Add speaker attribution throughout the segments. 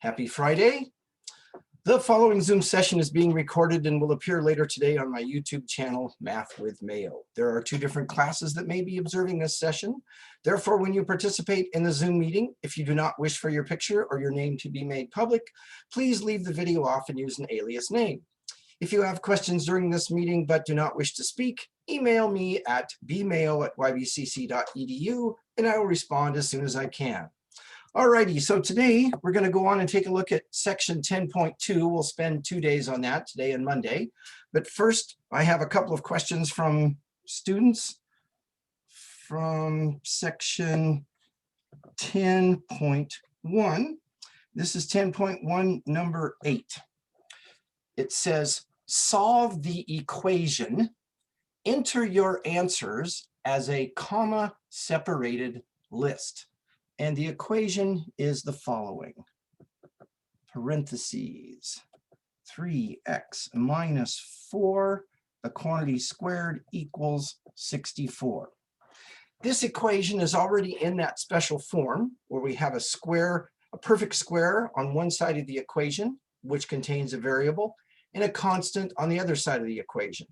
Speaker 1: Happy Friday. The following Zoom session is being recorded and will appear later today on my YouTube channel, Math with Mayo. There are two different classes that may be observing this session. Therefore, when you participate in the Zoom meeting, if you do not wish for your picture or your name to be made public, please leave the video off and use an alias name. If you have questions during this meeting but do not wish to speak, email me at bmayo@ybcc.edu and I will respond as soon as I can. Alrighty, so today we're going to go on and take a look at section 10.2. We'll spend 2 days on that, today and Monday. But first, I have a couple of questions from students from section 10.1. This is 10.1, number 8. It says, solve the equation, enter your answers as a comma-separated list. And the equation is the following, parentheses, 3x minus 4, the quantity squared equals 64. This equation is already in that special form where we have a square, a perfect square on one side of the equation, which contains a variable, and a constant on the other side of the equation.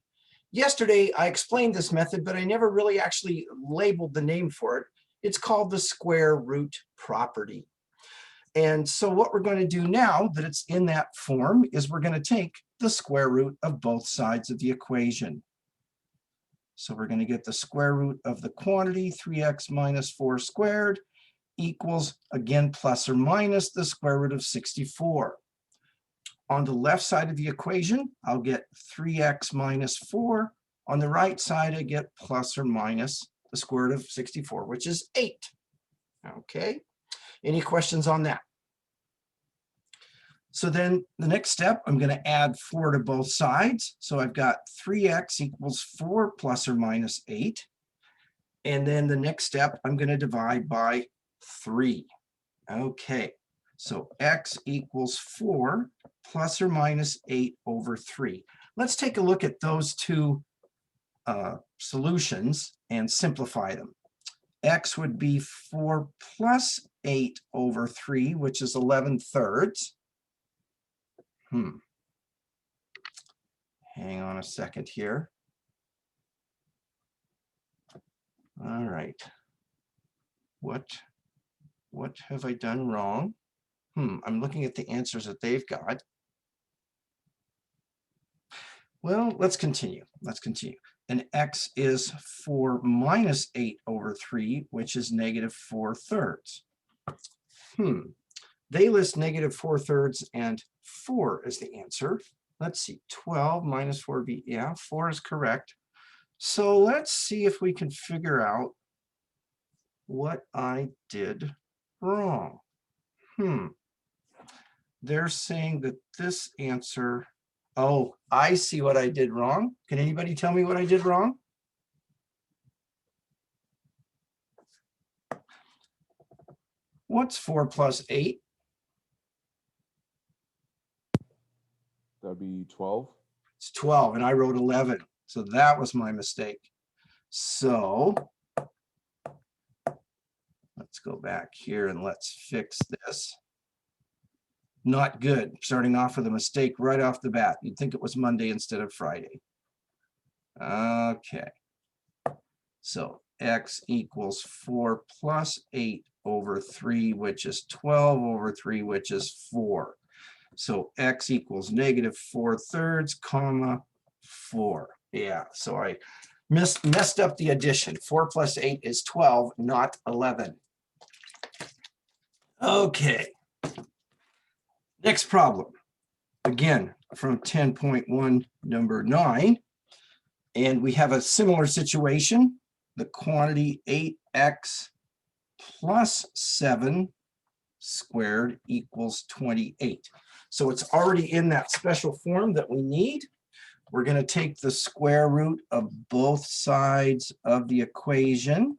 Speaker 1: Yesterday, I explained this method, but I never really actually labeled the name for it. It's called the square root property. And so what we're going to do now that it's in that form is we're going to take the square root of both sides of the equation. So we're going to get the square root of the quantity, 3x minus 4 squared, equals, again, plus or minus the square root of 64. On the left side of the equation, I'll get 3x minus 4. On the right side, I get plus or minus the square root of 64, which is 8. Okay, any questions on that? So then the next step, I'm going to add 4 to both sides. So I've got 3x equals 4 plus or minus 8. And then the next step, I'm going to divide by 3. Okay, so x equals 4 plus or minus 8 over 3. Let's take a look at those two solutions and simplify them. X would be 4 plus 8 over 3, which is 11/3. Hang on a second here. All right. What have I done wrong? I'm looking at the answers that they've got. Well, let's continue. And x is 4 minus 8 over 3, which is negative 4/3. They list negative 4/3 and 4 as the answer. Let's see, 12 minus 4b, yeah, 4 is correct. So let's see if we can figure out what I did wrong. They're saying that this answer, oh, I see what I did wrong. Can anybody tell me what I did wrong? What's 4 plus 8?
Speaker 2: That'd be 12.
Speaker 1: It's 12, and I wrote 11. So that was my mistake. So let's go back here and let's fix this. Not good, starting off with a mistake right off the bat. You'd think it was Monday instead of Friday. Okay, so x equals 4 plus 8 over 3, which is 12 over 3, which is 4. So x equals negative 4/3, comma 4. Yeah, so I messed up the addition. 4 plus 8 is 12, not 11. Okay. Next problem, again, from 10.1, number 9, and we have a similar situation. The quantity 8x plus 7 squared equals 28. So it's already in that special form that we need. We're going to take the square root of both sides of the equation.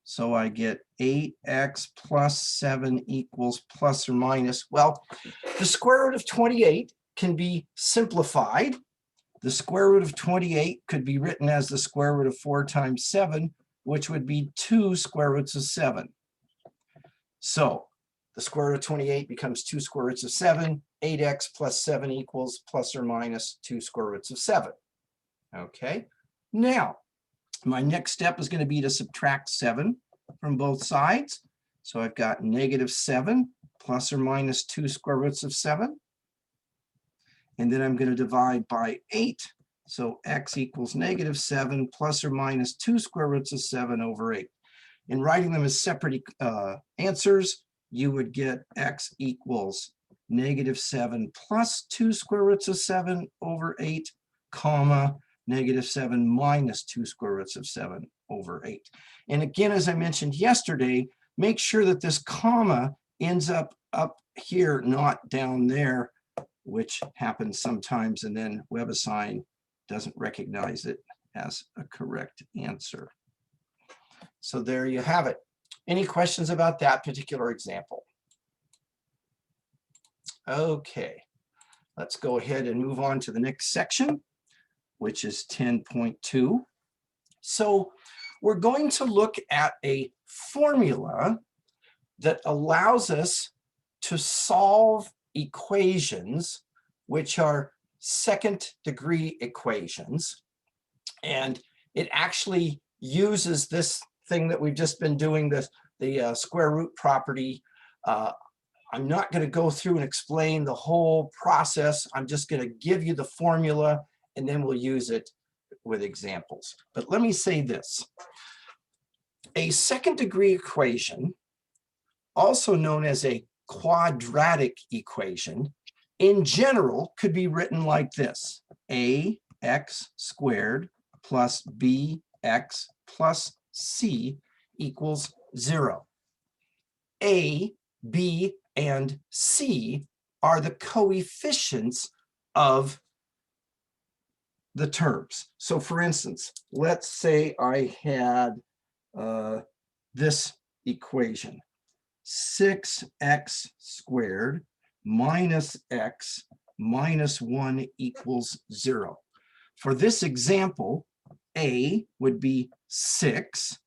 Speaker 1: So I get 8x plus 7 equals plus or minus. Well, the square root of 28 can be simplified. The square root of 28 could be written as the square root of 4 times 7, which would be 2 square roots of 7. So the square root of 28 becomes 2 square roots of 7. 8x plus 7 equals plus or minus 2 square roots of 7. Okay, now my next step is going to be to subtract 7 from both sides. So I've got negative 7 plus or minus 2 square roots of 7. And then I'm going to divide by 8. So x equals negative 7 plus or minus 2 square roots of 7 over 8. In writing them as separate answers, you would get x equals negative 7 plus 2 square roots of 7 over 8, comma, negative 7 minus 2 square roots of 7 over 8. And again, as I mentioned yesterday, make sure that this comma ends up here, not down there, which happens sometimes, and then WebAssign doesn't recognize it as a correct answer. So there you have it. Any questions about that particular example? Okay, let's go ahead and move on to the next section, which is 10.2. So we're going to look at a formula that allows us to solve equations which are second-degree equations. And it actually uses this thing that we've just been doing, the square root property. I'm not going to go through and explain the whole process. I'm just going to give you the formula, and then we'll use it with examples. But let me say this. A second-degree equation, also known as a quadratic equation, in general could be written like this: ax squared plus bx plus c equals 0. A, b, and c are the coefficients of the terms. So for instance, let's say I had this equation: 6x squared minus x minus 1 equals 0. For this example, a would be 6,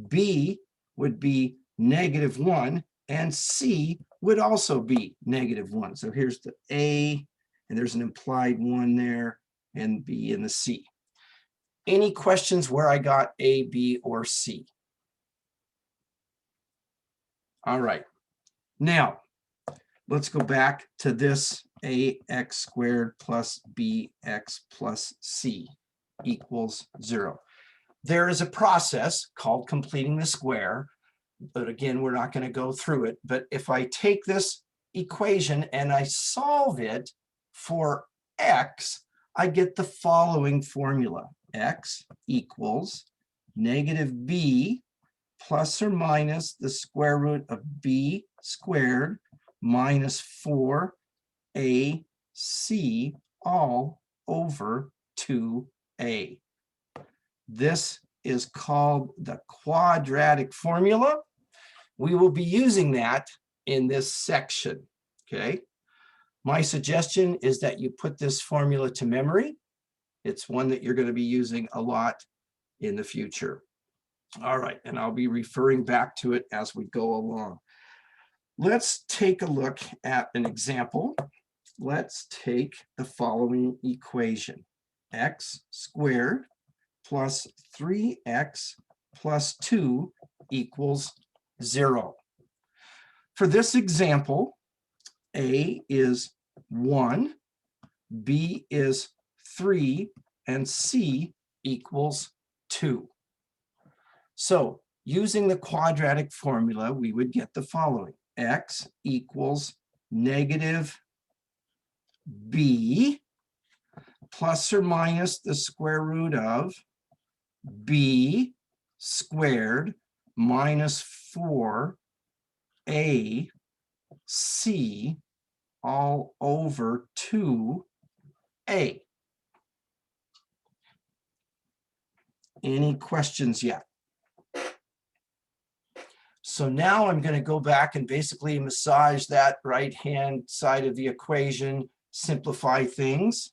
Speaker 1: b would be negative 1, and c would also be negative 1. So here's the a, and there's an implied 1 there, and b and the c. Any questions where I got a, b, or c? All right. Now, let's go back to this ax squared plus bx plus c equals 0. There is a process called completing the square, but again, we're not going to go through it. But if I take this equation and I solve it for x, I get the following formula: x equals negative b plus or minus the square root of b squared minus 4ac all over 2a. This is called the quadratic formula. We will be using that in this section, okay? My suggestion is that you put this formula to memory. It's one that you're going to be using a lot in the future. All right, and I'll be referring back to it as we go along. Let's take a look at an example. Let's take the following equation: x squared plus 3x plus 2 equals 0. For this example, a is 1, b is 3, and c equals 2. So using the quadratic formula, we would get the following: x equals negative b plus or minus the square root of b squared minus 4ac all over 2a. Any questions yet? So now I'm going to go back and basically massage that right-hand side of the equation, simplify things.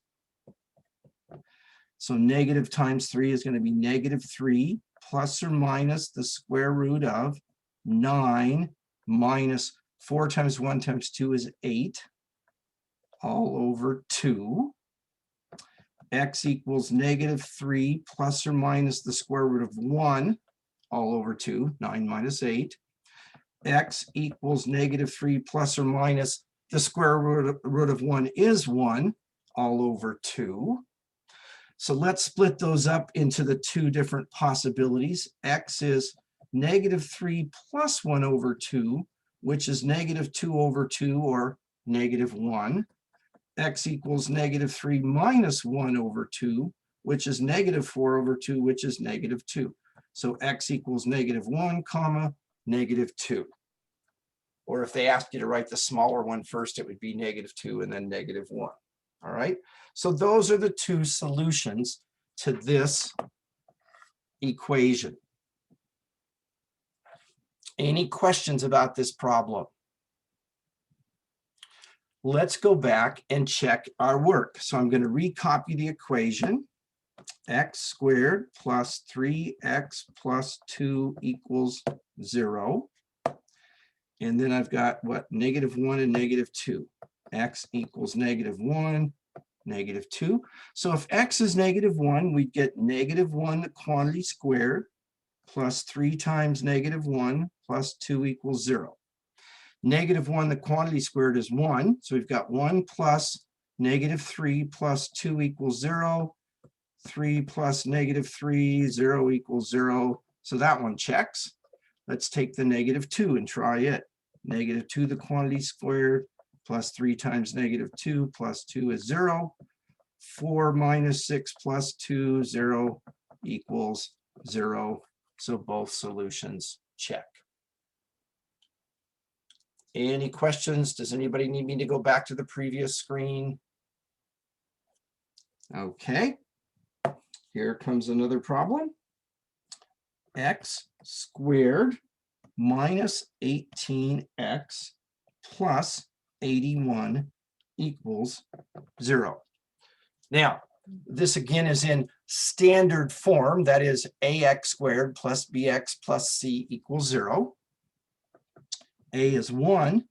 Speaker 1: So negative times 3 is going to be negative 3 plus or minus the square root of 9 minus 4 times 1 times 2 is 8, all over 2. X equals negative 3 plus or minus the square root of 1, all over 2, 9 minus 8. X equals negative 3 plus or minus the square root of 1 is 1, all over 2. So let's split those up into the two different possibilities. X is negative 3 plus 1 over 2, which is negative 2 over 2, or negative 1. X equals negative 3 minus 1 over 2, which is negative 4 over 2, which is negative 2. So X equals negative 1, comma, negative 2. Or if they asked you to write the smaller one first, it would be negative 2 and then negative 1. All right, so those are the two solutions to this equation. Any questions about this problem? Let's go back and check our work. So I'm going to recopy the equation. X squared plus 3x plus 2 equals 0. And then I've got what? Negative 1 and negative 2. X equals negative 1, negative 2. So if X is negative 1, we get negative 1, the quantity squared, plus 3 times negative 1 plus 2 equals 0. Negative 1, the quantity squared is 1. So we've got 1 plus negative 3 plus 2 equals 0. 3 plus negative 3, 0 equals 0. So that one checks. Let's take the negative 2 and try it. Negative 2, the quantity squared, plus 3 times negative 2 plus 2 is 0. 4 minus 6 plus 2, 0 equals 0. So both solutions check. Any questions? Does anybody need me to go back to the previous screen? Okay. Here comes another problem. X squared minus 18x plus 81 equals 0. Now, this again is in standard form, that is ax squared plus bx plus c equals 0. A is 1,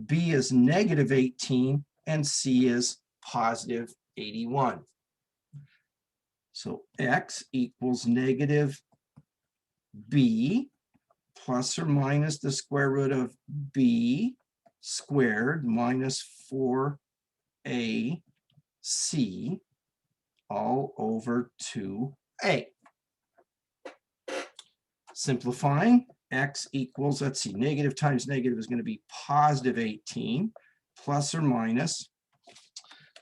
Speaker 1: b is negative 18, and c is positive 81. So x equals negative b plus or minus the square root of b squared minus 4ac all over 2a. Simplifying, x equals, let's see, negative times negative is going to be positive 18 plus or minus,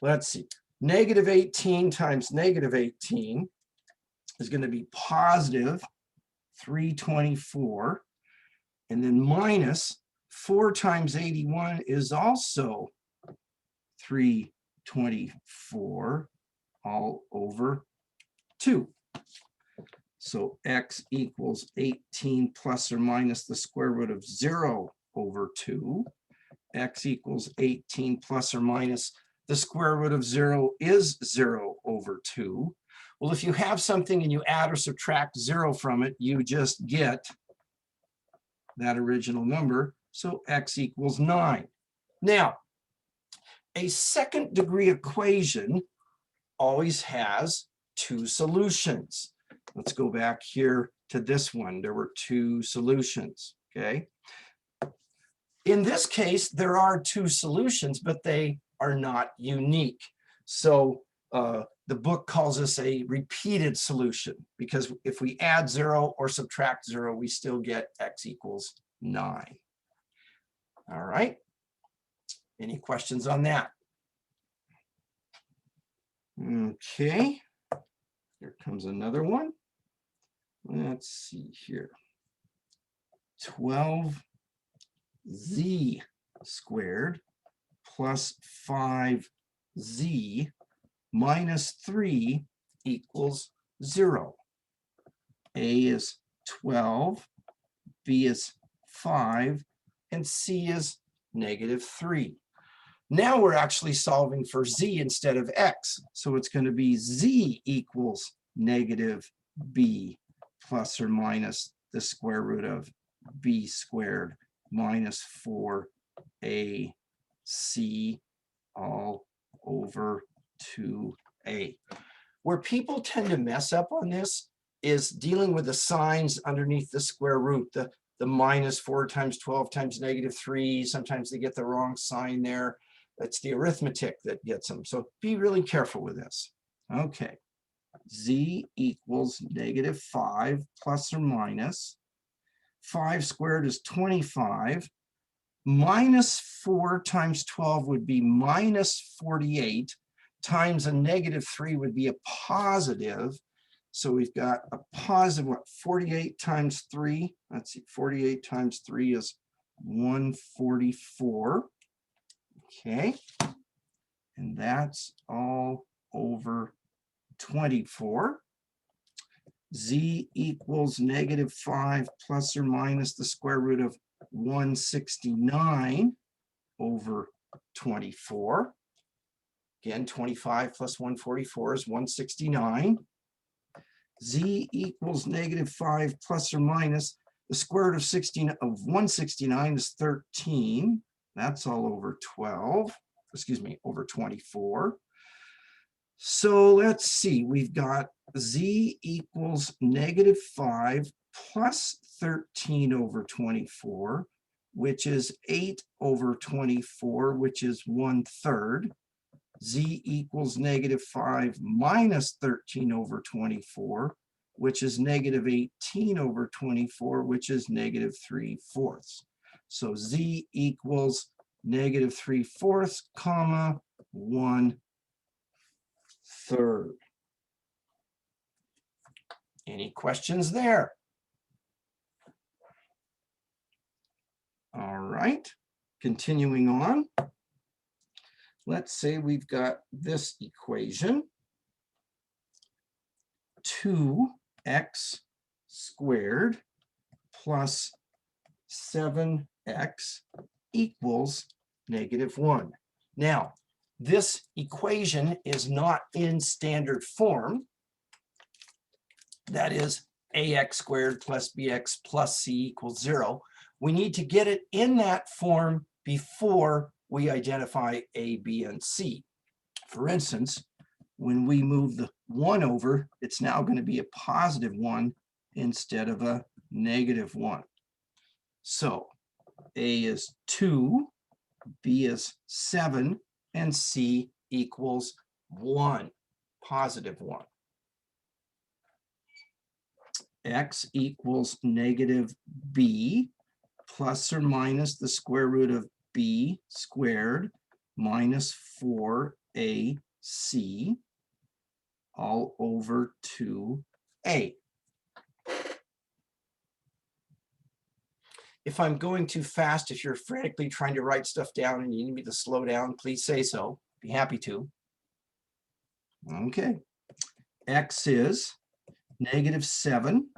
Speaker 1: let's see, negative 18 times negative 18 is going to be positive 324, and then minus 4 times 81 is also 324 all over 2. So x equals 18 plus or minus the square root of 0 over 2. X equals 18 plus or minus the square root of 0 is 0 over 2. Well, if you have something and you add or subtract 0 from it, you just get that original number. So x equals 9. Now, a second degree equation always has two solutions. Let's go back here to this one. There were two solutions, okay? In this case, there are two solutions, but they are not unique. So the book calls this a repeated solution, because if we add 0 or subtract 0, we still get x equals 9. All right. Any questions on that? Okay. Here comes another one. Let's see here. 12z squared plus 5z minus 3 equals 0. A is 12, B is 5, and C is negative 3. Now we're actually solving for z instead of x. So it's going to be z equals negative b plus or minus the square root of b squared minus 4ac all over 2a. Where people tend to mess up on this is dealing with the signs underneath the square root, the minus 4 times 12 times negative 3. Sometimes they get the wrong sign there. That's the arithmetic that gets them. So be really careful with this. Okay. Z equals negative 5 plus or minus. 5 squared is 25. Minus 4 times 12 would be minus 48, times a negative 3 would be a positive. So we've got a positive, what, 48 times 3? Let's see, 48 times 3 is 144. Okay. And that's all over 24. Z equals negative 5 plus or minus the square root of 169 over 24. Again, 25 plus 144 is 169. Z equals negative 5 plus or minus the square root of 169 is 13. That's all over 12. Excuse me, over 24. So let's see, we've got Z equals negative 5 plus 13 over 24, which is 8 over 24, which is 1/3. Z equals negative 5 minus 13 over 24, which is negative 18 over 24, which is negative 3/4. So Z equals negative 3/4, comma, 1/3. Any questions there? All right, continuing on. Let's say we've got this equation, 2x squared plus 7x equals negative 1. Now, this equation is not in standard form. That is ax squared plus bx plus c equals 0. We need to get it in that form before we identify a, b, and c. For instance, when we move the 1 over, it's now going to be a positive 1 instead of a negative 1. So a is 2, b is 7, and c equals 1, positive 1. X equals negative b plus or minus the square root of b squared minus 4ac all over 2a. If I'm going too fast, if you're frantically trying to write stuff down and you need me to slow down, please say so. Be happy to. Okay. X is negative 7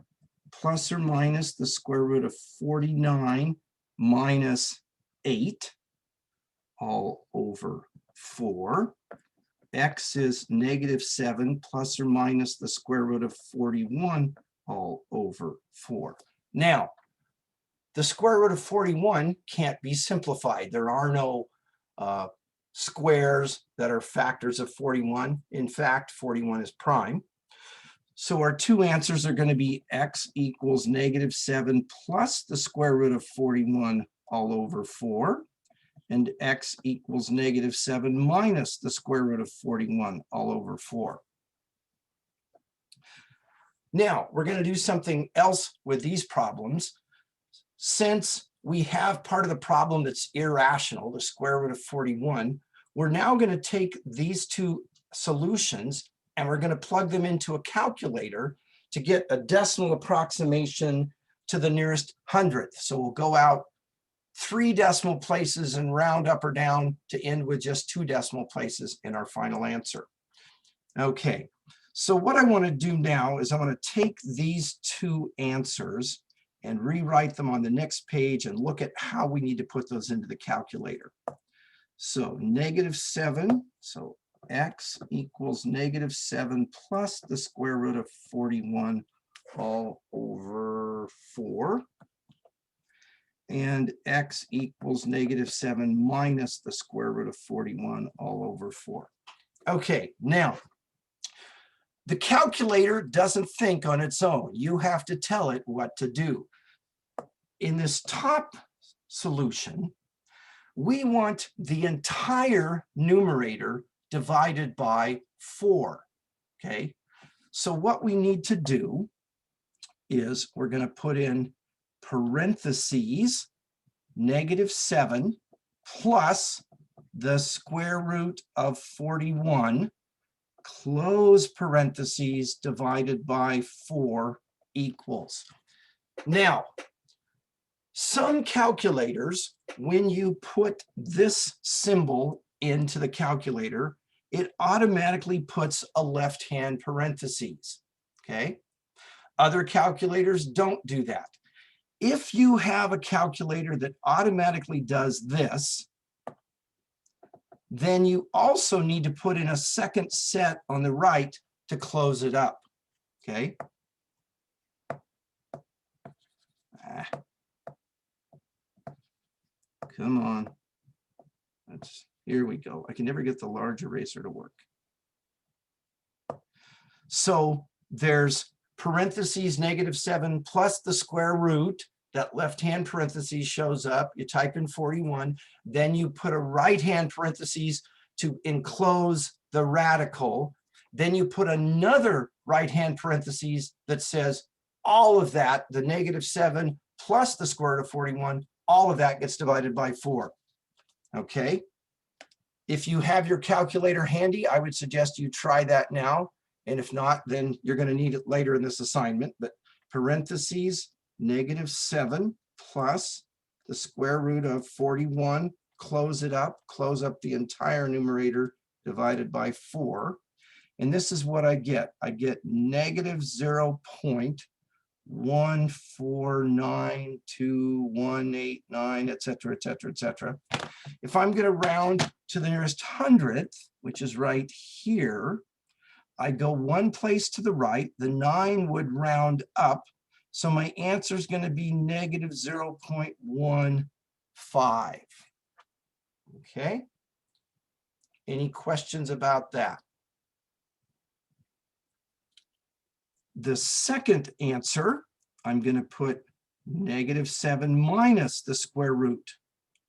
Speaker 1: plus or minus the square root of 49 minus 8 all over 4. X is negative 7 plus or minus the square root of 41 all over 4. Now, the square root of 41 can't be simplified. There are no squares that are factors of 41. In fact, 41 is prime. So our two answers are going to be x equals negative 7 plus the square root of 41 all over 4, and x equals negative 7 minus the square root of 41 all over 4. Now, we're going to do something else with these problems. Since we have part of the problem that's irrational, the square root of 41, we're now going to take these two solutions and we're going to plug them into a calculator to get a decimal approximation to the nearest hundredth. So we'll go out 3 decimal places and round up or down to end with just 2 decimal places in our final answer. Okay, so what I want to do now is I want to take these two answers and rewrite them on the next page and look at how we need to put those into the calculator. So negative 7, so x equals negative 7 plus the square root of 41 all over 4. and x equals -7 minus the square root of 41 all over 4. Okay, now, the calculator doesn't think on its own. You have to tell it what to do. In this top solution, we want the entire numerator divided by 4, okay? So what we need to do is we're going to put in parentheses -7 plus the square root of 41, close parentheses, divided by 4 equals. Now, some calculators, when you put this symbol into the calculator, it automatically puts a left-hand parentheses, okay? Other calculators don't do that. If you have a calculator that automatically does this, then you also need to put in a second set on the right to close it up, okay? Come on. Here we go. I can never get the large eraser to work. So there's parentheses -7 plus the square root. That left-hand parentheses shows up. You type in 41. Then you put a right-hand parentheses to enclose the radical. Then you put another right-hand parentheses that says all of that, the -7 plus the square root of 41, all of that gets divided by 4. Okay? If you have your calculator handy, I would suggest you try that now. And if not, then you're going to need it later in this assignment. But parentheses -7 plus the square root of 41, close it up, close up the entire numerator divided by 4. And this is what I get. I get -0.14921189, etc., etc., etc. If I'm going to round to the nearest hundredth, which is right here, I go one place to the right, the 9 would round up, so my answer is going to be -0.15. Okay? Any questions about that? The second answer, I'm going to put -7 minus the square root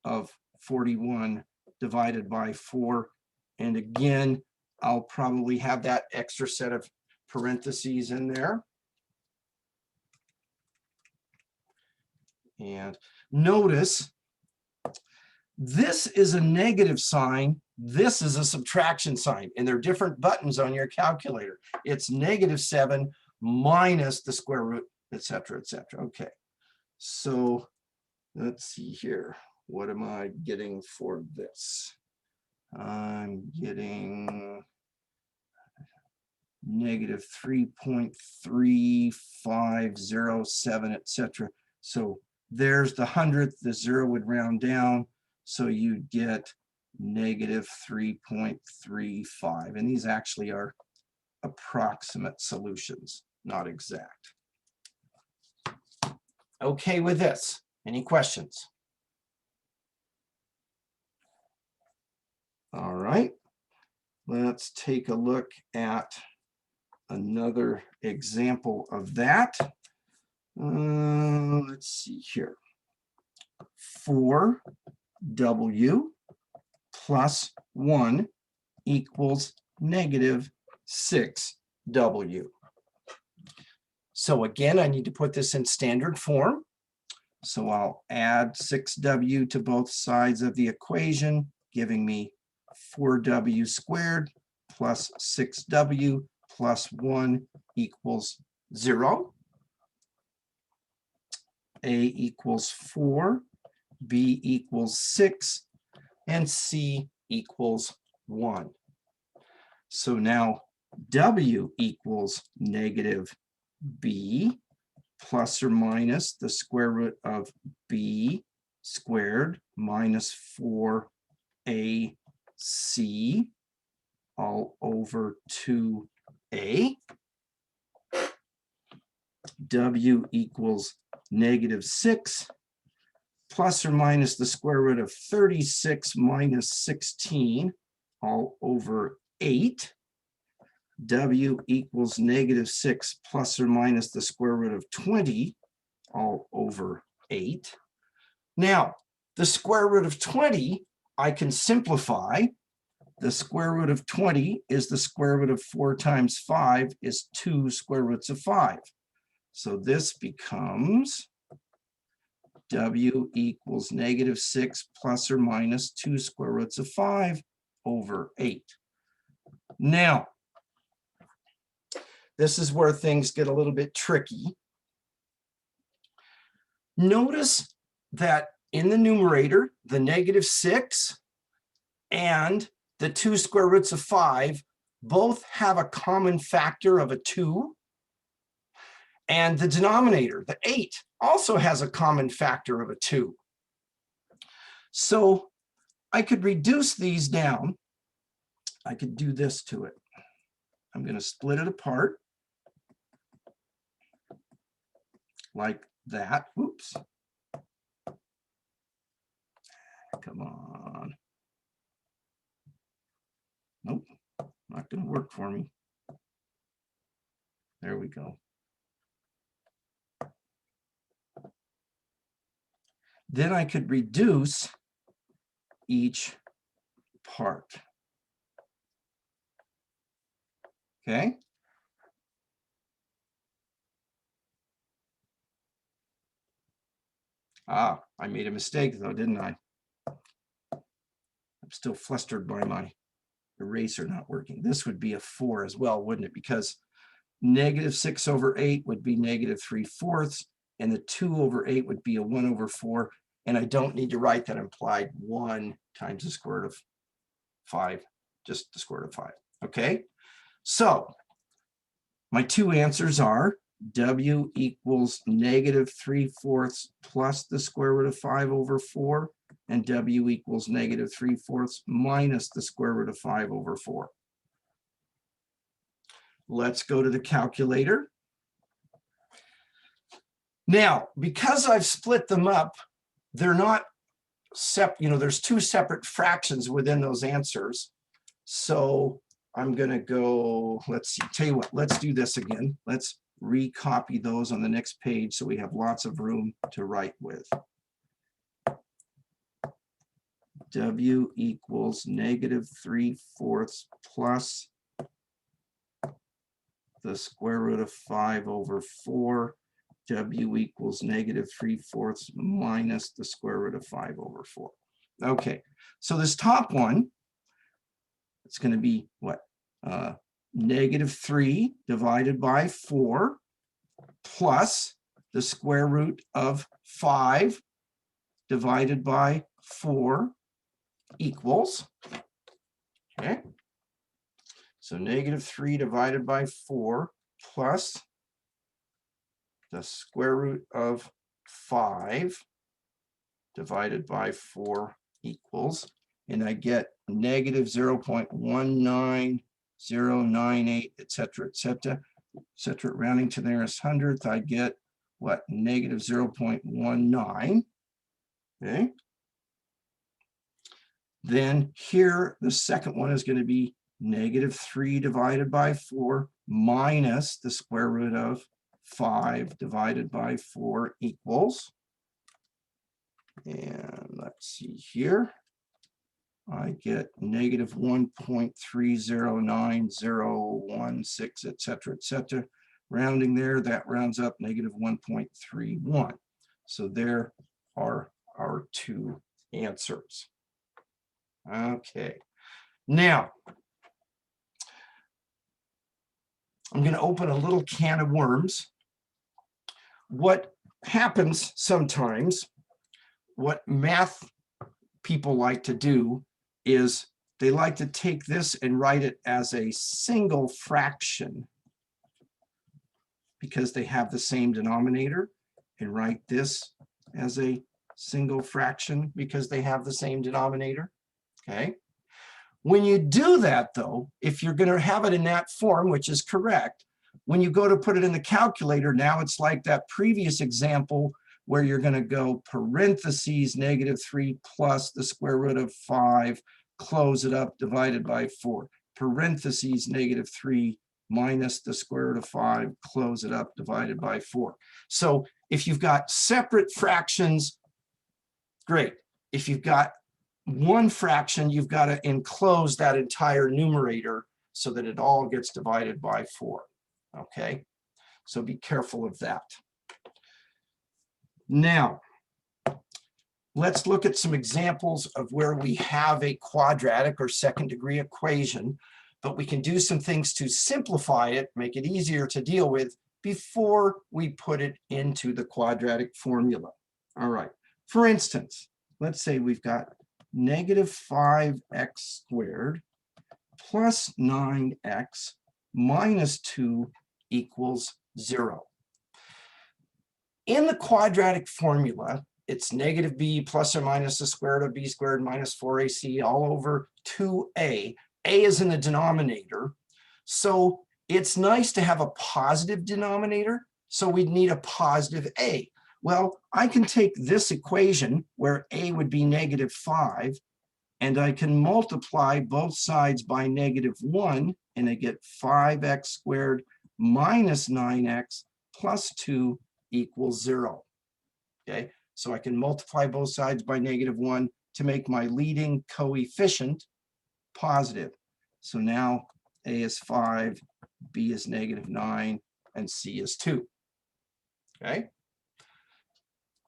Speaker 1: of 41 divided by 4. And again, I'll probably have that extra set of parentheses in there. And notice, this is a negative sign, this is a subtraction sign, and they're different buttons on your calculator. It's -7 minus the square root, etc., etc. Okay, so let's see here. What am I getting for this? I'm getting -3.3507, etc. So there's the hundredth, the 0 would round down, so you'd get -3.35. And these actually are approximate solutions, not exact. Okay with this? Any questions? All right, let's take a look at another example of that. Let's see here. 4w plus 1 equals -6w. So again, I need to put this in standard form. So I'll add 6w to both sides of the equation, giving me 4w squared plus 6w plus 1 equals 0. A equals 4, B equals 6, and C equals 1. So now W equals -b plus or minus the square root of b squared minus 4ac all over 2a. W equals -6. plus or minus the square root of 36 minus 16 all over 8. W equals negative 6 plus or minus the square root of 20 all over 8. Now, the square root of 20, I can simplify. The square root of 20 is the square root of 4 times 5 is 2 square roots of 5. So this becomes W equals negative 6 plus or minus 2 square roots of 5 over 8. Now, this is where things get a little bit tricky. Notice that in the numerator, the negative 6 and the 2 square roots of 5 both have a common factor of a 2. And the denominator, the 8, also has a common factor of a 2. So I could reduce these down. I could do this to it. I'm going to split it apart like that. Oops. Come on. Nope, not going to work for me. There we go. Then I could reduce each part. Okay. Ah, I made a mistake though, didn't I? I'm still flustered by my eraser not working. This would be a 4 as well, wouldn't it? Because negative 6 over 8 would be negative 3/4, and the 2 over 8 would be a 1 over 4. And I don't need to write that implied 1 times the square root of 5, just the square root of 5. Okay, so my two answers are W equals negative 3/4 plus the square root of 5 over 4, and W equals negative 3/4 minus the square root of 5 over 4. Let's go to the calculator. Now, because I've split them up, they're not there's two separate fractions within those answers. So I'm going to go, let's see, tell you what, let's do this again. Let's recopy those on the next page so we have lots of room to write with. W equals negative 3/4 plus the square root of 5 over 4. W equals negative 3/4 minus the square root of 5 over 4. Okay, so this top one, it's going to be what? Negative 3 divided by 4 plus the square root of 5 divided by 4 equals, okay, so negative 3 divided by 4 plus the square root of 5 divided by 4 equals, and I get negative 0.19098, etc., etc., etc. Rounding to the nearest hundredth, I get what? Negative 0.19. Okay. Then here, the second one is going to be negative 3 divided by 4 minus the square root of 5 divided by 4 equals, and let's see here, I get negative 1.309016, etc., etc. Rounding there, that rounds up negative 1.31. So there are our two answers. Okay, now I'm going to open a little can of worms. What happens sometimes, what math people like to do is they like to take this and write it as a single fraction because they have the same denominator, and write this as a single fraction because they have the same denominator. Okay. When you do that, though, if you're going to have it in that form, which is correct, when you go to put it in the calculator, now it's like that previous example where you're going to go parentheses -3 plus the square root of 5, close it up, divided by 4. Parentheses -3 minus the square root of 5, close it up, divided by 4. So if you've got separate fractions, great. If you've got one fraction, you've got to enclose that entire numerator so that it all gets divided by 4. Okay, so be careful of that. Now, let's look at some examples of where we have a quadratic or second degree equation, but we can do some things to simplify it, make it easier to deal with before we put it into the quadratic formula. All right, for instance, let's say we've got -5x squared plus 9x minus 2 equals 0. In the quadratic formula, it's -b plus or minus the square root of b squared minus 4ac all over 2a. A is in the denominator. So it's nice to have a positive denominator. So we'd need a positive a. Well, I can take this equation where a would be -5, and I can multiply both sides by -1, and I get 5x squared minus 9x plus 2 equals 0. Okay, so I can multiply both sides by -1 to make my leading coefficient positive. So now a is 5, b is -9, and c is 2. Okay,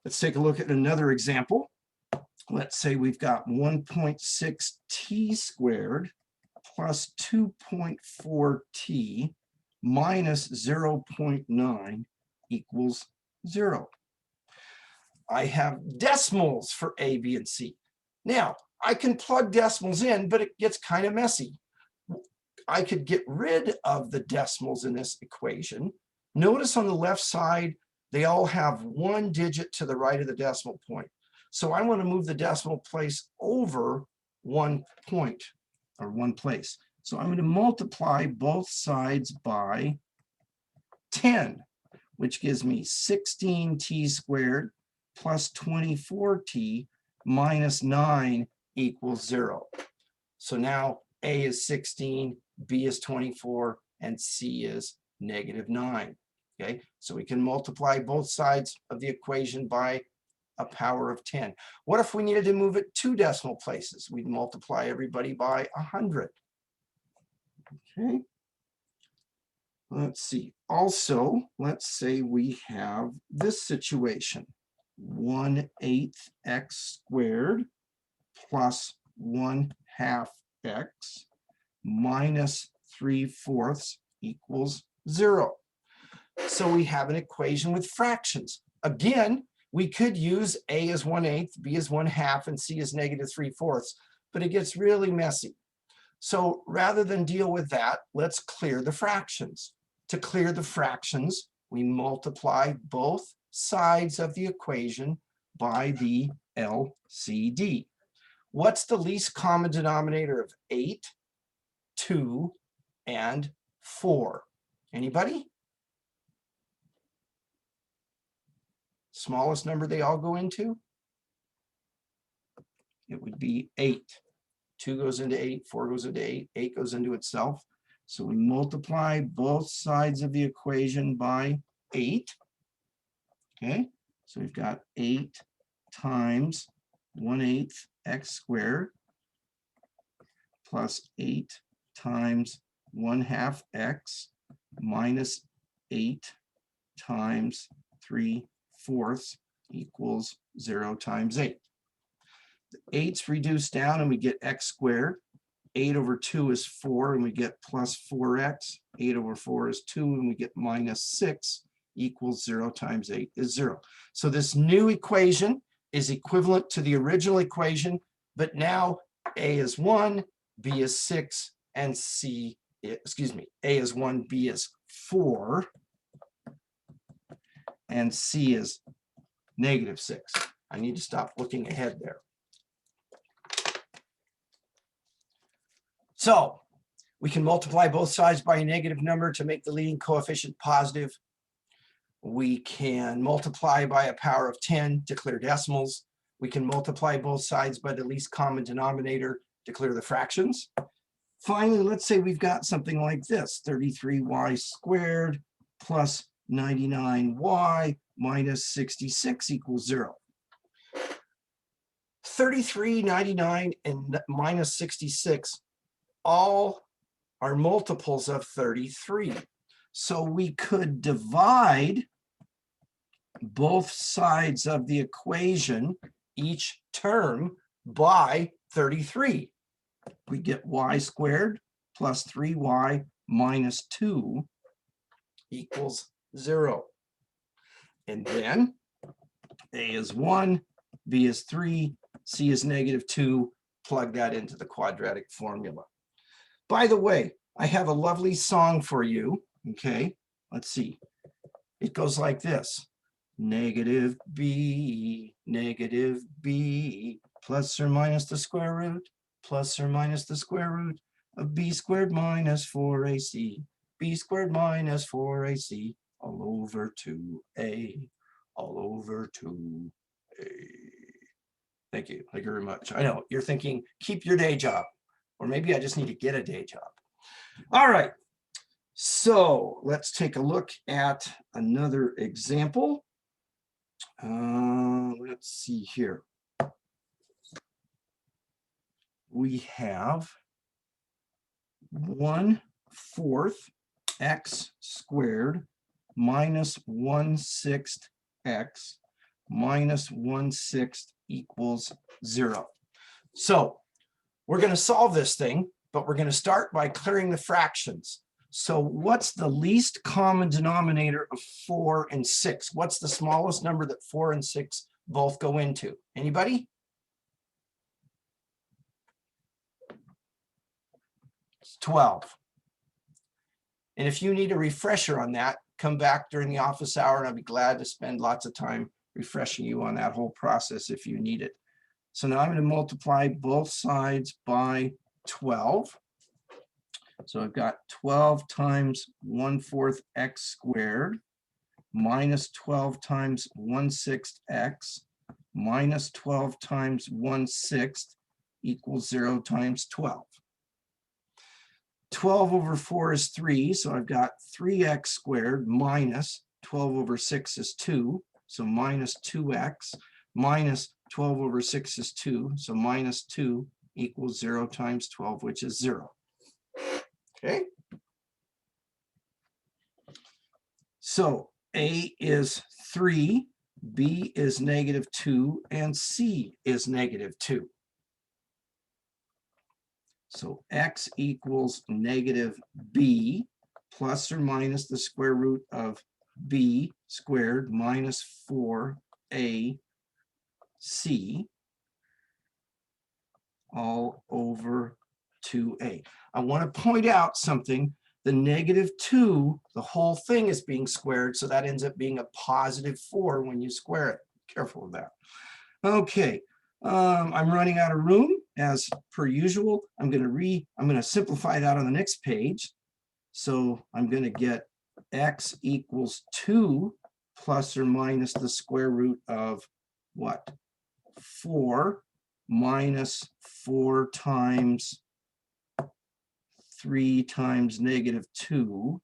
Speaker 1: let's take a look at another example. Let's say we've got 1.6t squared plus 2.4t minus 0.9 equals 0. I have decimals for a, b, and c. Now, I can plug decimals in, but it gets kind of messy. I could get rid of the decimals in this equation. Notice on the left side, they all have one digit to the right of the decimal point. So I want to move the decimal place over 1 point or 1 place. So I'm going to multiply both sides by 10, which gives me 16t squared plus 24t minus 9 equals 0. So now a is 16, b is 24, and c is -9. Okay, so we can multiply both sides of the equation by a power of 10. What if we needed to move it 2 decimal places? We'd multiply everybody by 100. Okay, let's see. Also, let's say we have this situation. 1/8 x squared plus 1/2 x minus 3/4 equals 0. So we have an equation with fractions. Again, we could use a as 1/8, b as 1/2, and c as -3/4, but it gets really messy. So rather than deal with that, let's clear the fractions. To clear the fractions, we multiply both sides of the equation by the LCD. What's the least common denominator of 8, 2, and 4? Anybody? Smallest number they all go into? It would be 8. 2 goes into 8, 4 goes into 8, 8 goes into itself. So we multiply both sides of the equation by 8. Okay, so we've got 8 times 1/8 x squared plus 8 times 1/2 x minus 8 times 3/4 equals 0 times 8. The 8's reduced down and we get x squared. 8 over 2 is 4 and we get plus 4x. 8 over 4 is 2 and we get minus 6 equals 0 times 8 is 0. So this new equation is equivalent to the original equation, but now a is 1, b is 6, and c, excuse me, a is 1, b is 4, and c is -6. I need to stop looking ahead there. So we can multiply both sides by a negative number to make the leading coefficient positive. We can multiply by a power of 10 to clear decimals. We can multiply both sides by the least common denominator to clear the fractions. Finally, let's say we've got something like this, 33y squared plus 99y minus 66 equals 0. 33, 99, and minus 66 all are multiples of 33. So we could divide both sides of the equation, each term, by 33. We get y squared plus 3y minus 2 equals 0. And then a is 1, b is 3, c is -2. Plug that into the quadratic formula. By the way, I have a lovely song for you. Okay, let's see. It goes like this. -b, -b, plus or minus the square root, plus or minus the square root of b squared minus 4ac, b squared minus 4ac, all over 2a, all over 2a. Thank you. Thank you very much. I know you're thinking, keep your day job, or maybe I just need to get a day job. All right. So let's take a look at another example. Let's see here. We have 1/4 x squared minus 1/6 x minus 1/6 equals 0. So we're going to solve this thing, but we're going to start by clearing the fractions. So what's the least common denominator of 4 and 6? What's the smallest number that 4 and 6 both go into? Anybody? It's 12. And if you need a refresher on that, come back during the office hour and I'll be glad to spend lots of time refreshing you on that whole process if you need it. So now I'm going to multiply both sides by 12. So I've got 12 times 1/4 x squared minus 12 times 1/6 x minus 12 times 1/6 equals 0 times 12. 12 over 4 is 3, so I've got 3x squared minus 12 over 6 is 2, so minus 2x minus 12 over 6 is 2, so minus 2 equals 0 times 12, which is 0. Okay. So A is 3, B is -2, and C is -2. So x equals -b plus or minus the square root of b squared minus 4ac all over 2a. I want to point out something. The -2, the whole thing is being squared, so that ends up being a +4 when you square it. Careful of that. Okay, I'm running out of room as per usual. I'm going to simplify that on the next page. So I'm going to get x equals 2 plus or minus the square root of what? 4 minus 4 times 3 times -2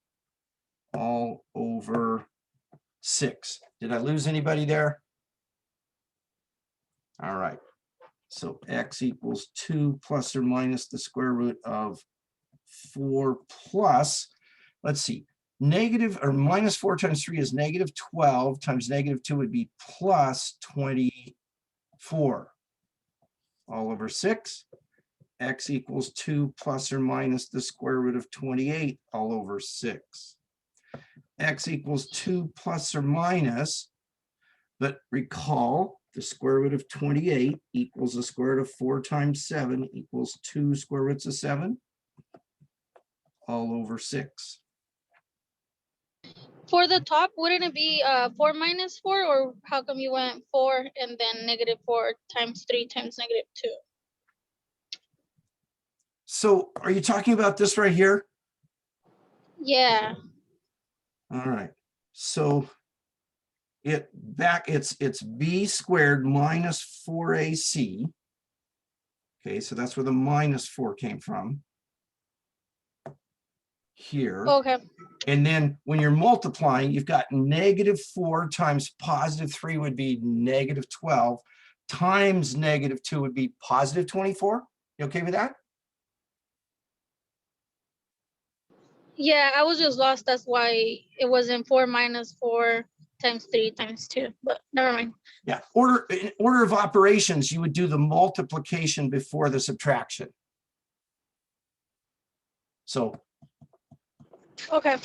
Speaker 1: all over 6. Did I lose anybody there? All right. So x equals 2 plus or minus the square root of 4 plus, let's see, negative or minus 4 times 3 is -12 times -2 would be plus 24 all over 6. X equals 2 plus or minus the square root of 28 all over 6. X equals 2 plus or minus, but recall the square root of 28 equals the square root of 4 times 7 equals 2 square roots of 7 all over 6.
Speaker 3: For the top, wouldn't it be 4 minus 4, or how come you went 4 and then -4 times 3 times -2?
Speaker 1: So are you talking about this right here?
Speaker 3: Yeah.
Speaker 1: All right. So it's b squared minus 4ac. Okay, so that's where the minus 4 came from. Here.
Speaker 3: Okay.
Speaker 1: And then when you're multiplying, you've got -4 times +3 would be -12 times -2 would be +24. You okay with that?
Speaker 3: Yeah, I was just lost. That's why it wasn't 4 minus 4 times 3 times 2. But never mind.
Speaker 1: Yeah. In order of operations, you would do the multiplication before the subtraction. So
Speaker 3: Okay.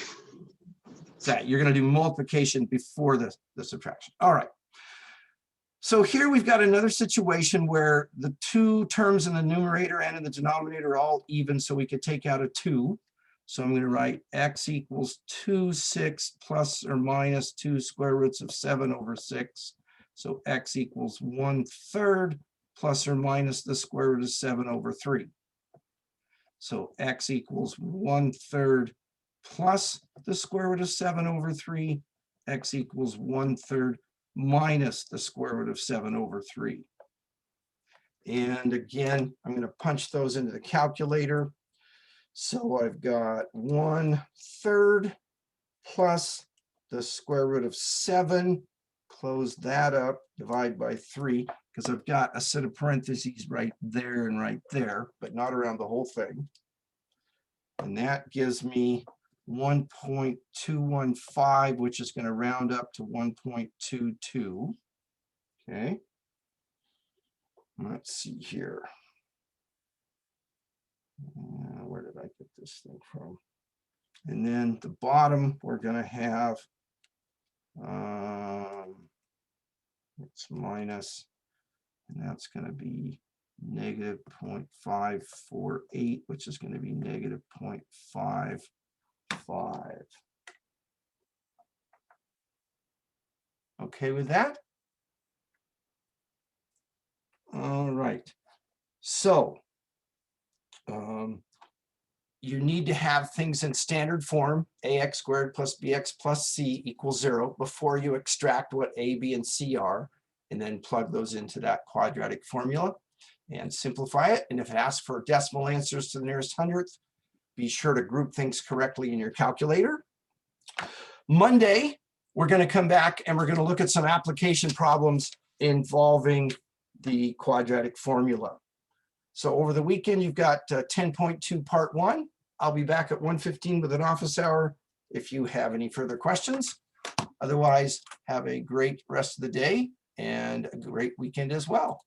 Speaker 1: that you're going to do multiplication before the subtraction. All right. So here we've got another situation where the two terms in the numerator and in the denominator are all even, so we could take out a 2. So I'm going to write x equals 2, 6 plus or minus 2 square roots of 7 over 6. So x equals 1/3 plus or minus the square root of 7 over 3. So x equals 1/3 plus the square root of 7 over 3. X equals 1/3 minus the square root of 7 over 3. And again, I'm going to punch those into the calculator. So I've got 1/3 plus the square root of 7, close that up, divide by 3, because I've got a set of parentheses right there and right there, but not around the whole thing. And that gives me 1.215, which is going to round up to 1.22. Okay. Let's see here. Where did I get this thing from? And then the bottom, we're going to have it's minus, and that's going to be -0.548, which is going to be -0.55. Okay with that? All right. So you need to have things in standard form, ax squared plus bx plus c equals 0 before you extract what a, b, and c are, and then plug those into that quadratic formula and simplify it. And if it asks for decimal answers to the nearest hundredth, be sure to group things correctly in your calculator. Monday, we're going to come back and we're going to look at some application problems involving the quadratic formula. So over the weekend, you've got 10.2 part 1. I'll be back at 1:15 with an office hour if you have any further questions. Otherwise, have a great rest of the day and a great weekend as well.